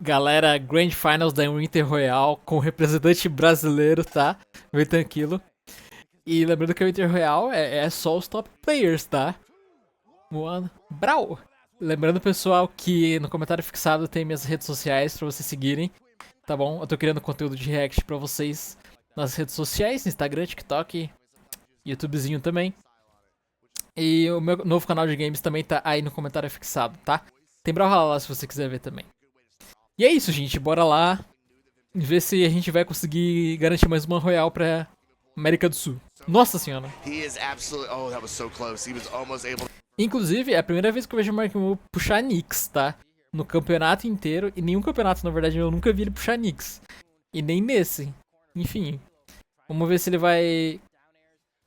Galera, Grand Finals da Winter Royale com o representante brasileiro, tá? Bem tranquilo. E lembrando que a Winter Royale é só os top players, tá? Mano, brau! Lembrando, pessoal, que no comentário fixado tem minhas redes sociais pra vocês seguirem, tá bom? Eu tô criando conteúdo de react pra vocês nas redes sociais, no Instagram, TikTok, YouTubezinho também. E o meu novo canal de games também tá aí no comentário fixado, tá? Tem Brawlhalla lá se você quiser ver também. E é isso, gente. Bora lá ver se a gente vai conseguir garantir mais uma Royal pra América do Sul. Nossa senhora. Inclusive, é a primeira vez que eu vejo o Mark Mu puxar Nix, tá? No campeonato inteiro. E nenhum campeonato, na verdade, eu nunca vi ele puxar Nix. E nem nesse. Enfim. Vamos ver se ele vai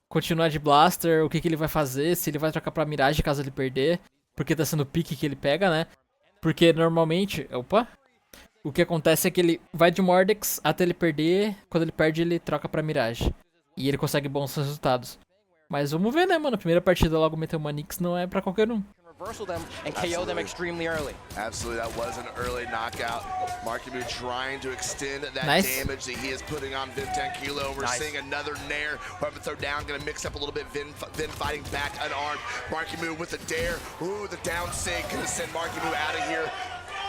continuar de Blaster, o que ele vai fazer, se ele vai trocar pra Mirage caso ele perder. Porque tá sendo o pique que ele pega, né? Porque normalmente... Opa! O que acontece é que ele vai de Mordex até ele perder. Quando ele perde, ele troca pra Mirage. E ele consegue bons resultados. Mas vamos ver, né, mano? A primeira partida logo meter uma Nix não é pra qualquer um. Reversal them and KO them extremely early. Absolutely, that was an early knockout. Markimu trying to extend that damage that he is putting on Vim 10 Kilo. We're seeing another Nair. Weapon throw down, gonna mix up a little bit. Vim fighting back unarmed. Markimu with the dare. Ooh, the down sig gonna send Markimu out of here.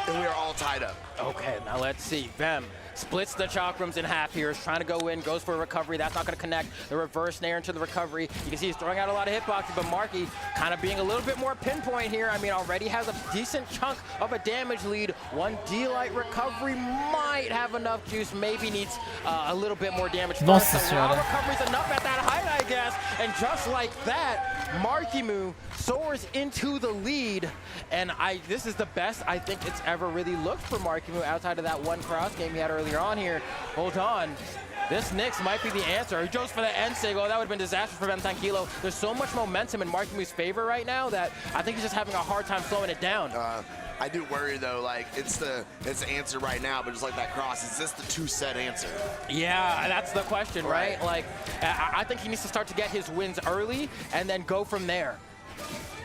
And we are all tied up. Okay, now let's see. Vim splits the chakrams in half here. Is trying to go in, goes for a recovery. That's not going to connect. The reverse Nair into the recovery. You can see he's throwing out a lot of hitboxes, but Marky kind of being a little bit more pinpoint here. I mean, already has a decent chunk of a damage lead. One D-Light recovery might have enough juice. Maybe needs a little bit more damage. Nossa first. senhora. Recovery's enough at that height, I guess. And just like that, Markimu soars into the lead. And this is the best I think it's ever really looked for Markimu outside of that one cross game he had earlier on here. Hold on. This Nyx might be the answer. He goes for the end sig. Oh, that would have been disastrous for Vim 10 Kilo. There's so much momentum in Markimu's favor right now that I think he's just having a hard time slowing it down. I do worry though, like it's the answer right now, but just like that cross, is this the two-set answer? Yeah, that's the question, right? Like, I think he needs to start to get his wins early and then go from there.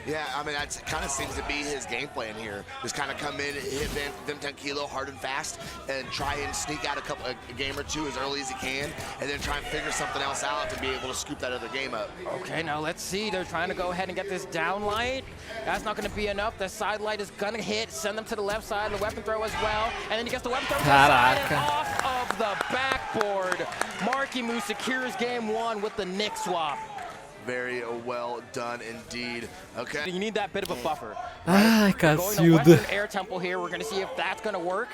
Yeah, I mean, that kind of seems to be his game plan here. Just kind of come in, hit Vim 10 Kilo hard and fast, and try and sneak out a game or two as early as he can, and then try and figure something else out to be able to scoop that other game up. Okay, now let's see. They're trying to go ahead and get this down light. That's not going to be enough. The side light is going to hit, send them to the left side, the weapon throw as well, and then he gets the weapon throw to the side and off of the backboard. Markimu secures game one with the Nyx swap. Very well done indeed. Okay. You need that bit of a buffer. Ai, Going to cacilda. Western Air Temple here. We're going to see if that's going to work.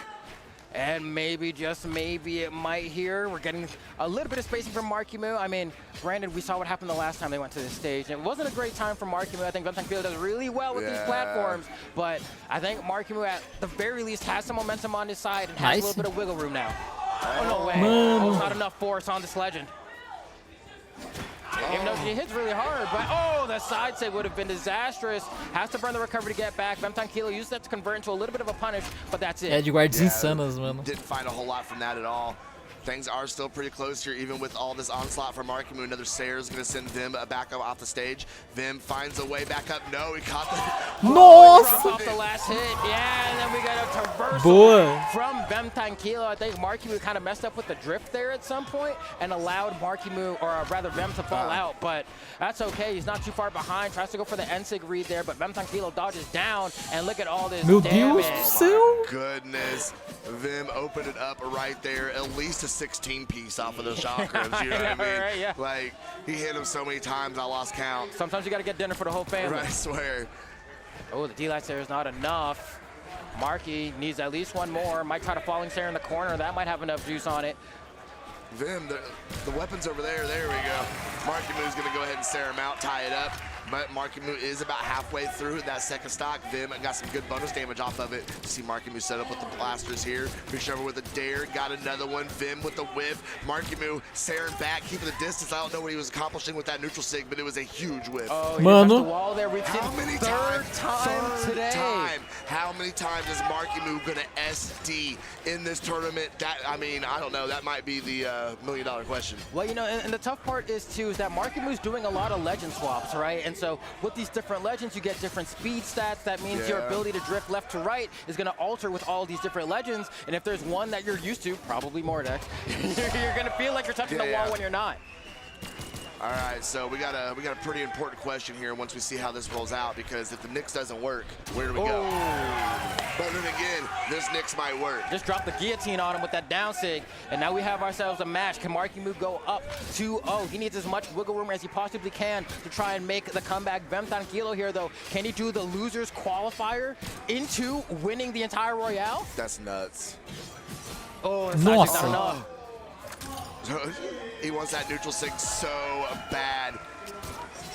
And maybe, just maybe, it might here. We're getting a little bit of spacing from Markimu. I mean, granted, we saw what happened the last time they went to this stage. It wasn't a great time for Markimu. I think Vim 10 Kilo does really well with these platforms. But I think Markimu, at the very least, has some momentum on his side and has a little bit of wiggle room now. Oh, no way. Oh, not enough force on this legend. Even though he hits really hard, but oh, the side save would have been disastrous. Has to burn the recovery to get back. Vim 10 Kilo used that to convert into a little bit of a punish, but that's it. É de guardas insanas, mano. Didn't find a whole lot from that at all. Things are still pretty close here, even with all this onslaught from Markimu. Another Sayer is going to send Vim back up off the stage. Vim finds a way back up. No, he caught the... Nossa! Off the last hit, yeah, and then we got a traversal Boa. from Vim 10 Kilo. I think Markimu kind of messed up with the drift there at some point and allowed Markimu, or rather Vim, to fall out, but that's okay. He's not too far behind. Tries to go for the N-Sig read there, but Vim 10 Kilo dodges down, and look at all this Meu damage. Deus do céu! Goodness. Vim opened it up right there. At least a 16-piece off of those chakrams, you know what I mean? Right, yeah. Like, he hit him so many times, I lost count. Sometimes you got to get dinner for the whole family. Right, I swear. Oh, the D-Light there is not enough. Marky needs at least one more. Might try to falling stare in the corner. That might have enough juice on it. Vim, the weapon's over there. There we go. Markimu's going to go ahead and stare him out, tie it up. But Markimu is about halfway through that second stock. Vim got some good bonus damage off of it. You see Markimu set up with the blasters here. Fishover with a dare, got another one. Vim with the whip. Markimu staring back, keeping the distance. I don't know what he was accomplishing with that neutral sig, but it was a huge whip. Oh, he Mano. got the wall there. We've How seen many third times? time today. How many times is Markimu gonna SD in this tournament? That, I mean, I don't know. That might be the million-dollar question. Well, you know, and the tough part is, too, is that Markimu's doing a lot of legend swaps, right? And so with these different legends, you get different speed stats. That means your ability to drift left to right is going to alter with all these different legends. And if there's one that you're used to, probably Mordek, you're going to feel like you're touching the wall when you're not. All right, so we got a pretty important question here once we see how this rolls out, because if the Nyx doesn't work, where do we go? But then again, this Nyx might work. Just dropped the guillotine on him with that down sig, and now we have ourselves a match. Can Markimoo go up 2-0? He needs as much wiggle room as he possibly can to try and make the comeback. Vem Tranquilo here, though, can he do the losers qualifier into winning the entire Royale? That's nuts. Oh, it's not enough. He wants that neutral sig so bad.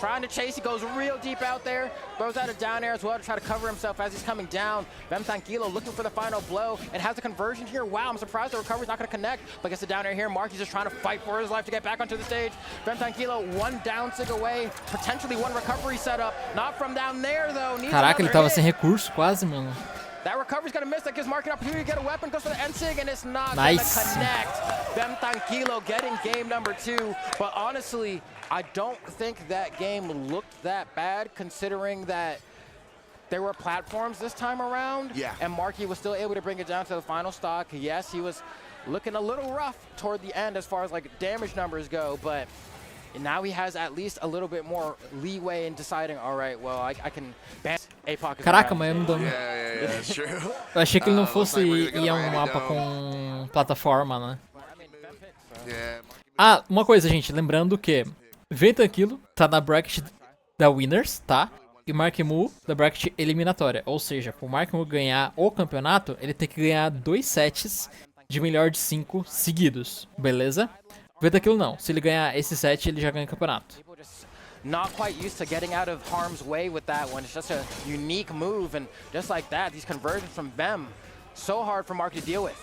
Trying to chase, he goes real deep out there. Throws out a down air as well to try to cover himself as he's coming down. Vem Tranquilo looking for the final blow and has a conversion here. Wow, I'm surprised the recovery's not going to connect. But gets the down air here. Marky's just trying to fight for his life to get back onto the stage. Vem Tranquilo, one down sig away. Potentially one recovery setup. Not from down there, though. Caraca, ele tava sem recurso quase, mano. That recovery's gonna miss. That gives Marky an opportunity to get a weapon. Goes for the N-Sig, and it's not gonna connect. Vem Tranquilo getting game number 2. But honestly, I don't think that game looked that bad, considering that there were platforms this time around. Yeah. And Marky was still able to bring it down to the final stock. Yes, he was looking a little rough toward the end as far as like damage numbers go, but now he has at least a little bit more leeway in deciding, all right, well, I can ban APOC. Caraca, mas eu não dou. Yeah, that's true. Eu achei que ele não fosse ir a um mapa com plataforma, né? Ah, uma coisa, gente, lembrando que Vem Tranquilo tá na bracket da Winners, tá? E Markimoo da bracket eliminatória. Ou seja, pro Markimoo ganhar o campeonato, ele tem que ganhar 2 sets de melhor de 5 seguidos, beleza? Vem Tranquilo não. Se ele ganhar esse set, ele já ganha o campeonato. Not quite used to getting out of harm's way with that one. It's just a unique move, and just like that, these conversions from Vem, so hard for Mark to deal with.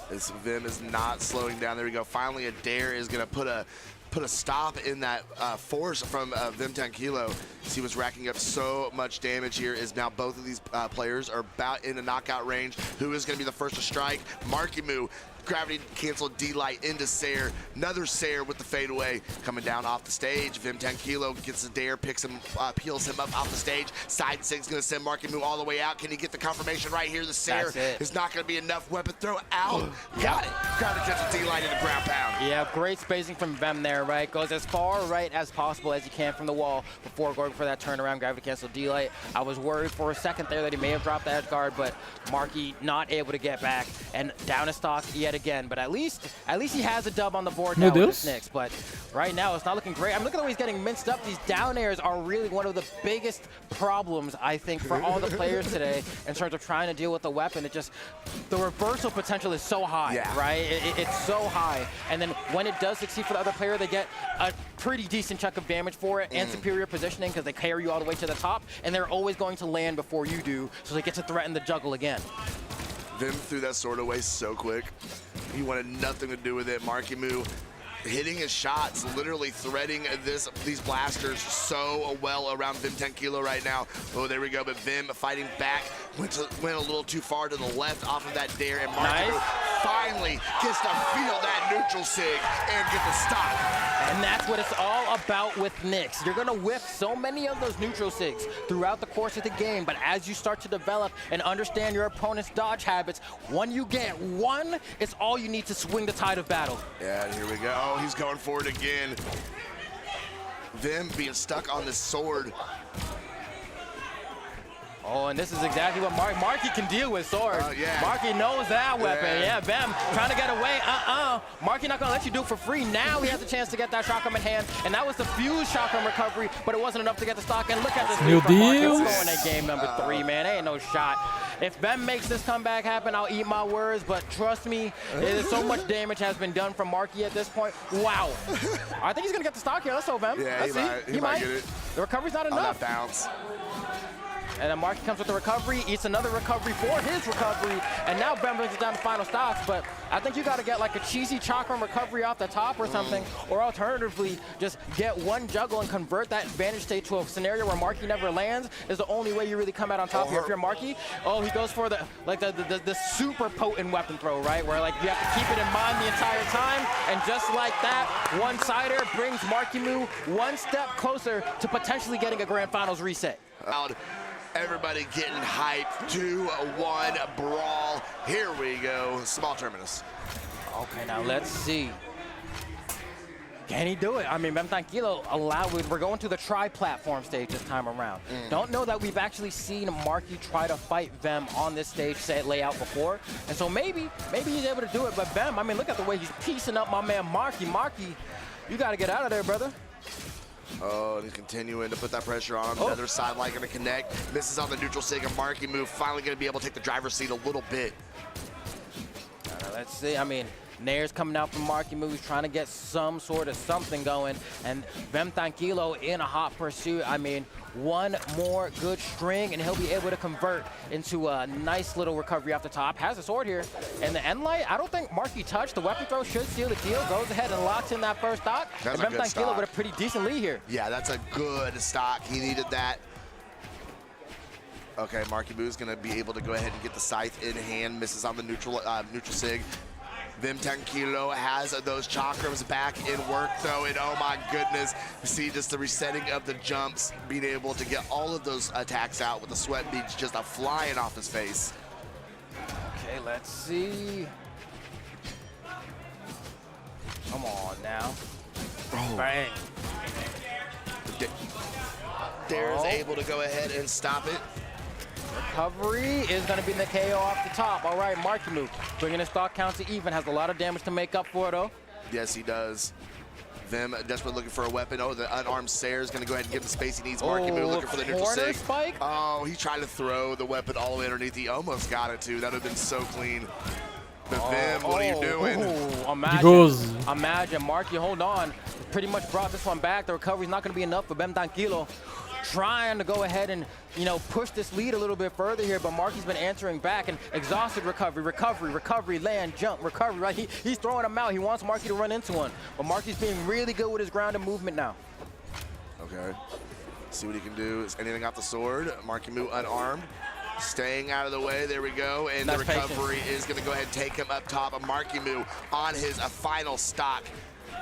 This Vem is not slowing down. There we go. Finally, a dare is going to put a stop in that force from Vem Tranquilo. He was racking up so much damage here. Is now both of these players are about in the knockout range. Who is going to be the first to strike? Markimoo. Gravity canceled D-Light into Sayer. Another Sayer with the fadeaway coming down off the stage. Vem Tranquilo gets the dare, picks him, peels him up off the stage. Side sig's gonna send Markimoo all the way out. Can he get the confirmation right here? The Sayer is not gonna be enough. Weapon throw out. Got it. Gravity catches D-Light into ground pound. Yeah, great spacing from Vem there, right? Goes as far right as possible as he can from the wall before going for that turnaround. Gravity cancel D-Light. I was worried for a second there that he may have dropped the edge guard, but Marky not able to get back and down a stock yet again, but at least he has a dub on the board now with this Nyx. But right now it's not looking great. I'm looking at the way he's getting minced up. These down airs are really one of the biggest problems, I think, for all the players today in terms of trying to deal with the weapon. It just, the reversal potential is so high, right? It's so high. And then when it does succeed for the other player, they get a pretty decent chunk of damage for it and superior positioning because they carry you all the way to the top, and they're always going to land before you do, so they get to threaten the juggle again. Vem threw that sword away so quick. He wanted nothing to do with it. Markimoo hitting his shots, literally threading these blasters so well around Vem Tranquilo right now. Oh, there we go, but Vem fighting back, went a little too far to the left off of that dare, and Markimoo finally gets to feel that neutral sig and get the stop. And that's what it's all about with Nyx. You're gonna whiff so many of those neutral sigs throughout the course of the game, but as you start to develop and understand your opponent's dodge habits, when you get one, it's all you need to swing the tide of battle. Yeah, and here we go. Oh, he's going for it again. Vem being stuck on this sword. Oh, and this is exactly what Marky can deal with swords. Yeah. Marky knows that weapon. Yeah, Vem trying to get away. Marky not gonna let you do it for free. Now he has a chance to get that shotgun in hand, and that was the fuse shotgun recovery, but it wasn't enough to get the stock. And look at this move from Marky going at game number 3, man. Ain't no shot. If Vem makes this comeback happen, I'll eat my words, but trust me, so much damage has been done from Marky at this point. Wow. I think he's gonna get the stock here. Let's hope Vem. Yeah, he might get it. The recovery's not enough. On that bounce. And then Marky comes with the recovery, eats another recovery for his recovery, and now Bem brings it down to final stocks. But I think you got to get like a cheesy chakram recovery off the top or something, or alternatively, just get one juggle and convert that advantage state to a scenario where Marky never lands is the only way you really come out on top here. If you're Marky, he goes for the super potent weapon throw, right? Where like you have to keep it in mind the entire time, and just like that, one-sider brings Marky Moo one step closer to potentially getting a Grand Finals reset. Everybody getting hyped. 2-1 brawl. Here we go. Small terminus. Okay, now let's see. Can he do it? I mean, Bem Tranquilo we're going to the tri-platform stage this time around. Don't know that we've actually seen Marky try to fight Bem on this stage layout before. And so maybe he's able to do it, but Bem, I mean, look at the way he's piecing up my man Marky. Marky, you got to get out of there, brother. Oh, and he's continuing to put that pressure on. The other side, like, going to connect. Misses on the neutral sig, and Marky Moo finally going to be able to take the driver's seat a little bit. Let's see. I mean, Nair's coming out from Marky Moo. He's trying to get some sort of something going. And Bem Tranquilo in a hot pursuit. I mean, one more good string, and he'll be able to convert into a nice little recovery off the top. Has a sword here. And the end light, I don't think Marky touched. The weapon throw should seal the deal. Goes ahead and locks in that first stock. That's and Bem Tranquilo with a pretty decent lead here. Yeah, that's a good stock. He needed that. Okay, Marky Moo's going to be able to go ahead and get the scythe in hand. Misses on the neutral sig. Bem Tranquilo has those chakrams back in work, though, and oh my goodness, you see just the resetting of the jumps, being able to get all of those attacks out with the sweat beads just flying off his face. Okay, let's see. Come on now. Oh. Bang. Dare's able to go ahead and stop it. Recovery is going to be the KO off the top. All right, Marky Moo bringing his stock count to even. Has a lot of damage to make up for, though. Yes, he does. Vim desperately looking for a weapon. Oh, the unarmed Sayer is going to go ahead and give him the space he needs. Marky Moo looking for the neutral sig. Spike? Oh, he tried to throw the weapon all the way underneath. He almost got it, too. That would have been so clean. But Vim, what are you doing? Imagine, Marky, hold on. Pretty much brought this one back. The recovery's not going to be enough for Bem Tranquilo. Trying to go ahead and, push this lead a little bit further here, but Marky's been answering back and exhausted recovery, land, jump, recovery, right? He's throwing them out. He wants Marky to run into one, but Marky's being really good with his ground and movement now. Okay, see what he can do. Is anything off the sword? Marky Moo unarmed. Staying out of the way, there we go, and the recovery is going to go ahead and take him up top of Marky Moo on his final stock.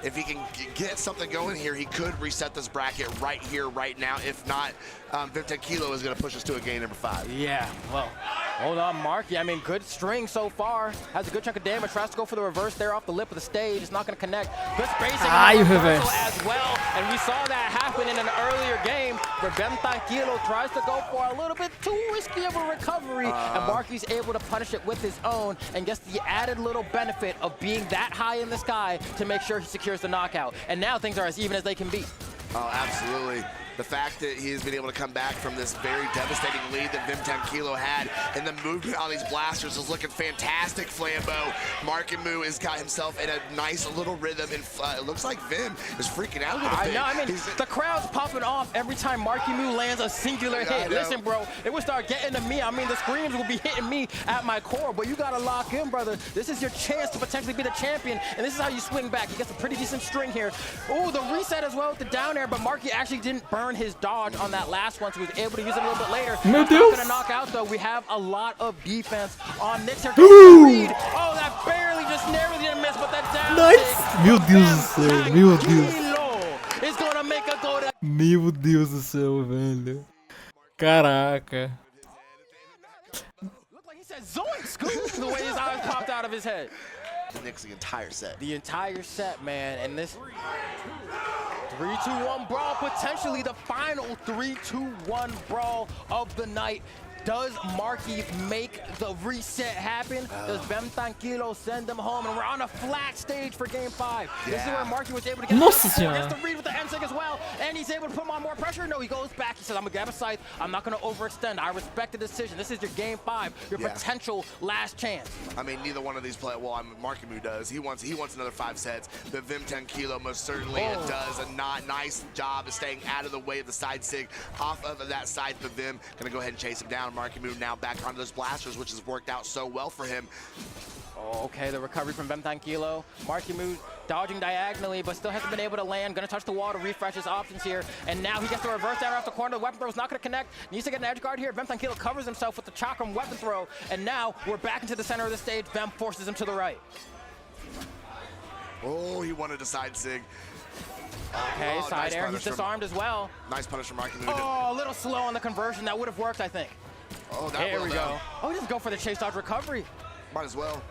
If he can get something going here, he could reset this bracket right here, right now. If not, Bem Tranquilo is going to push us to a game number 5. Yeah, well, hold on, Marky. I mean, good string so far. Has a good chunk of damage. Tries to go for the reverse there off the lip of the stage. It's not going to connect. Good spacing as well. And we saw that happen in an earlier game where Bem Tranquilo tries to go for a little bit too risky of a recovery. And Marky's able to punish it with his own and gets the added little benefit of being that high in the sky to make sure he secures the knockout. And now things are as even as they can be. Oh, absolutely. The fact that he has been able to come back from this very devastating lead that Bem Tranquilo had, and the movement on these blasters is looking fantastic, Flambeau. Marky Moo has got himself in a nice little rhythm, and it looks like Vim is freaking out a little bit. I know, I mean, the crowd's popping off every time Marky Moo lands a singular hit. Listen, bro, it would start getting to me. I mean, the screams will be hitting me at my core, but you got to lock in, brother. This is your chance to potentially be the champion, and this is how you swing back. He gets a pretty decent string here. Oh, the reset as well with the down air, but Marky actually didn't burn his dodge on that last one, so he was able to use it a little bit later. Not gonna knock out, though. We have a lot of defense on Nix here. Oh, that barely just narrowly didn't miss, but that down. Nice! Meu Deus do céu, meu Deus. Is gonna make a go to... Meu Deus do céu, velho. Caraca. Looked like he said zoinks, the way his eyes popped out of his head. Nix the entire set. The entire set, man, and this 3-2-1 brawl, potentially the final 3-2-1 brawl of the night. Does Marky make the reset happen? Does Vem Tranquilo send them home? And we're on a flat stage for game 5. This is where Marky was able to get Nossa the senhora. gets the read with the NSYNC as well, and he's able to put him on more pressure. No, he goes back. He says, I'm gonna grab a scythe. I'm not gonna overextend. I respect the decision. This is your game 5, your potential last chance. I mean, neither one of these play. Well, Markimu does. He wants another 5 sets. But Vim Tranquilo most certainly does a nice job of staying out of the way of the side sig off of that side. But Vim gonna go ahead and chase him down. Markimu now back onto those blasters, which has worked out so well for him. Oh, okay, the recovery from Vem Tranquilo. Markimu dodging diagonally, but still hasn't been able to land. Gonna touch the wall to refresh his options here. And now he gets the reverse down off the corner. The weapon throw is not gonna connect. Needs to get an edge guard here. Vem Tranquilo covers himself with the Chakram weapon throw. And now we're back into the center of the stage. Vem forces him to the right. Oh, he wanted a side sig. Okay, Oh, side nice air. punish He's disarmed as well. Nice punish from Markimu. Oh, a little slow on the conversion. That would have worked, I think. Oh, that There will, we though. go. Oh, he doesn't go for the chase dodge recovery. Might as well.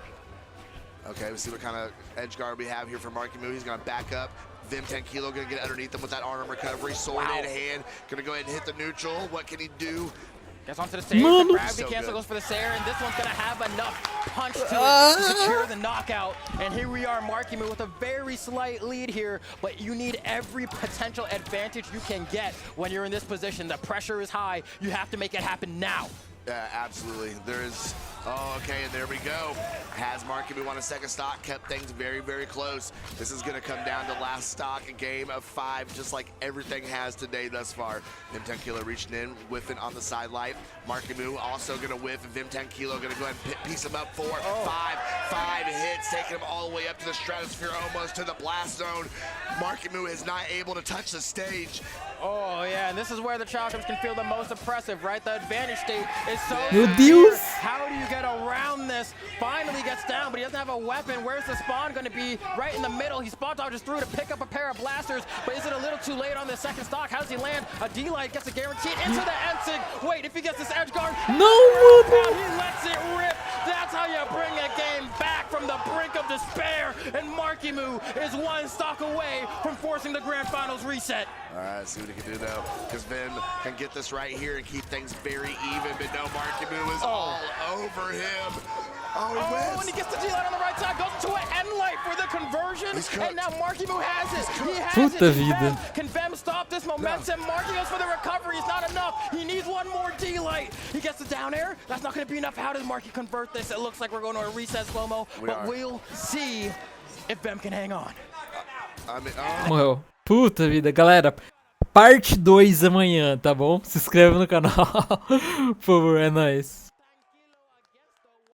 Okay, let's see what kind of edge guard we have here for Markimu. He's gonna back up. Vim Tranquilo gonna get underneath him with that arm recovery. Sword in hand. Gonna go ahead and hit the neutral. What can he do? Gets onto the stage, Mano. the gravity So cancel good. goes for the Sayer, and this one's gonna have enough punch to it to secure the knockout. And here we are, Markimu with a very slight lead here, but you need every potential advantage you can get when you're in this position. The pressure is high. You have to make it happen now. Yeah, absolutely. There is. Oh, okay, and there we go. Has Markimu on a second stock, kept things very, very close. This is going to come down to last stock, a game of 5, just like everything has today thus far. Vim Tranquilo reaching in, whiffing on the side light. Markimu also going to whiff, and Vim Tranquilo going to go ahead and piece him up 4, 5 hits, taking him all the way up to the stratosphere, almost to the blast zone. Markimu is not able to touch the stage. Oh, yeah, and this is where the Chakrams can feel the most oppressive, right? The advantage state is so Meu severe. Deus! How do you get around this? Finally gets down, but he doesn't have a weapon. Where's the spawn going to be? Right in the middle. He spot dodges through to pick up a pair of blasters, but is it a little too late on the second stock? How does he land? A D-Light gets a guaranteed into the NSYNC. Wait, if he gets this edge guard, No, now mano. he lets it rip. That's how you bring a game back from the brink of despair, and Markimu is 1 stock away from forcing the Grand Finals reset. All right, see what he can do now. Because Vim can get this right here and keep things very even, but no, Markimu is all over him. Oh, he wins. And he gets the D-Light on the right side, goes into an N-Light for the conversion, He's cooked. and now Markimu has it. He has Puta it. vida. Can Vem stop this momentum? Marky goes for the recovery. It's not enough. He needs 1 more D-Light. He gets the down air. That's not going to be enough. How does Marky convert this? It looks like we're going to a reset slow-mo, but we'll see if Vem can hang on. I mean, Morreu. Puta vida, galera. Parte 2 amanhã, tá bom? Se inscreve no canal. Por favor, é nóis.